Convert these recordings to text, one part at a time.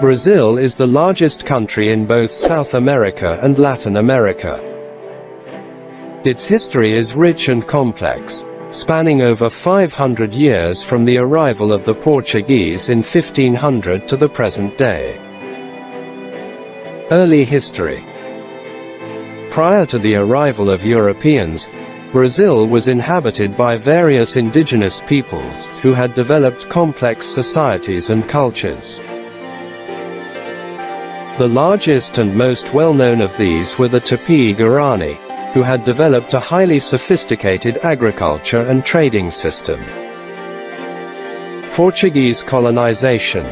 Brazil is the largest country in both South America and Latin America. Its history is rich and complex, spanning over 500 years from the arrival of the Portuguese in 1500 to the present day. Early history. Prior to the arrival of Europeans, Brazil was inhabited by various indigenous peoples who had developed complex societies and cultures. The largest and most well-known of these were the Tupi-Guarani, who had developed a highly sophisticated agriculture and trading system. Portuguese colonization.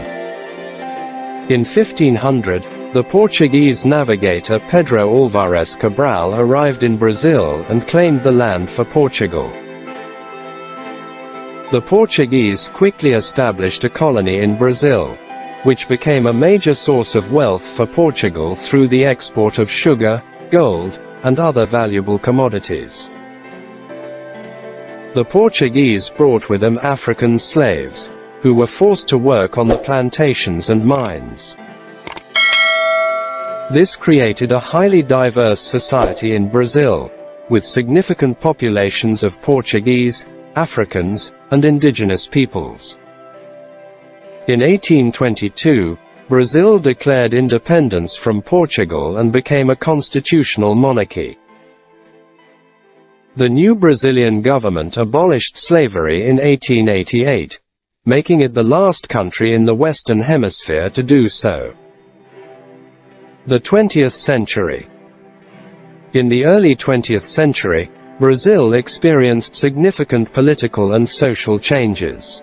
In 1500, the Portuguese navigator Pedro Álvares Cabral arrived in Brazil and claimed the land for Portugal. The Portuguese quickly established a colony in Brazil, which became a major source of wealth for Portugal through the export of sugar, gold, and other valuable commodities. The Portuguese brought with them African slaves, who were forced to work on the plantations and mines. This created a highly diverse society in Brazil, with significant populations of Portuguese, Africans, and indigenous peoples. In 1822, Brazil declared independence from Portugal and became a constitutional monarchy. The new Brazilian government abolished slavery in 1888, making it the last country in the Western Hemisphere to do so. The 20th century. In the early 20th century, Brazil experienced significant political and social changes.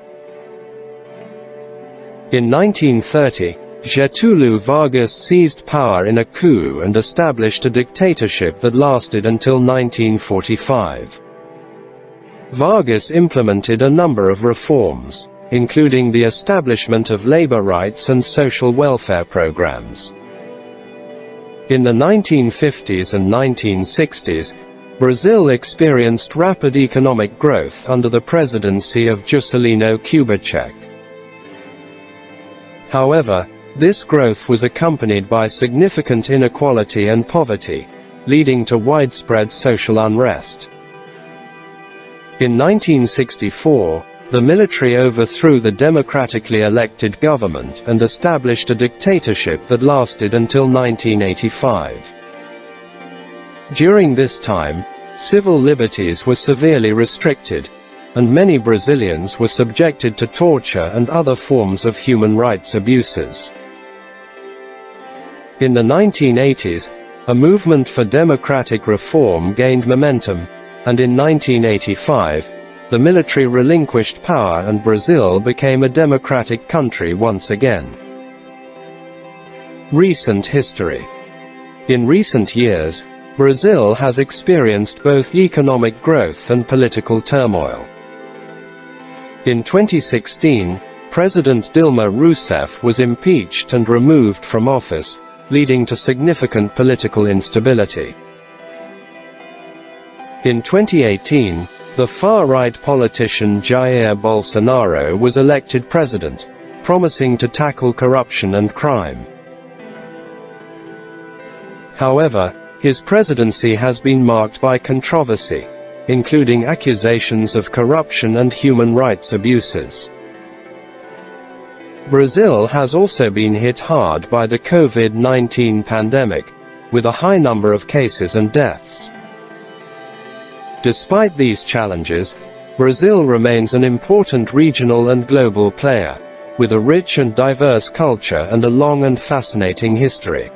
In 1930, Getúlio Vargas seized power in a coup and established a dictatorship that lasted until 1945. Vargas implemented a number of reforms, including the establishment of labor rights and social welfare programs. In the 1950s and 1960s, Brazil experienced rapid economic growth under the presidency of Juscelino Kubitschek. However, this growth was accompanied by significant inequality and poverty, leading to widespread social unrest. In 1964, the military overthrew the democratically elected government and established a dictatorship that lasted until 1985. During this time, civil liberties were severely restricted, and many Brazilians were subjected to torture and other forms of human rights abuses. In the 1980s, a movement for democratic reform gained momentum, and in 1985, the military relinquished power and Brazil became a democratic country once again. Recent history. In recent years, Brazil has experienced both economic growth and political turmoil. In 2016, President Dilma Rousseff was impeached and removed from office, leading to significant political instability. In 2018, the far-right politician Jair Bolsonaro was elected president, promising to tackle corruption and crime. However, his presidency has been marked by controversy, including accusations of corruption and human rights abuses. Brazil has also been hit hard by the COVID-19 pandemic, with a high number of cases and deaths. Despite these challenges, Brazil remains an important regional and global player, with a rich and diverse culture and a long and fascinating history.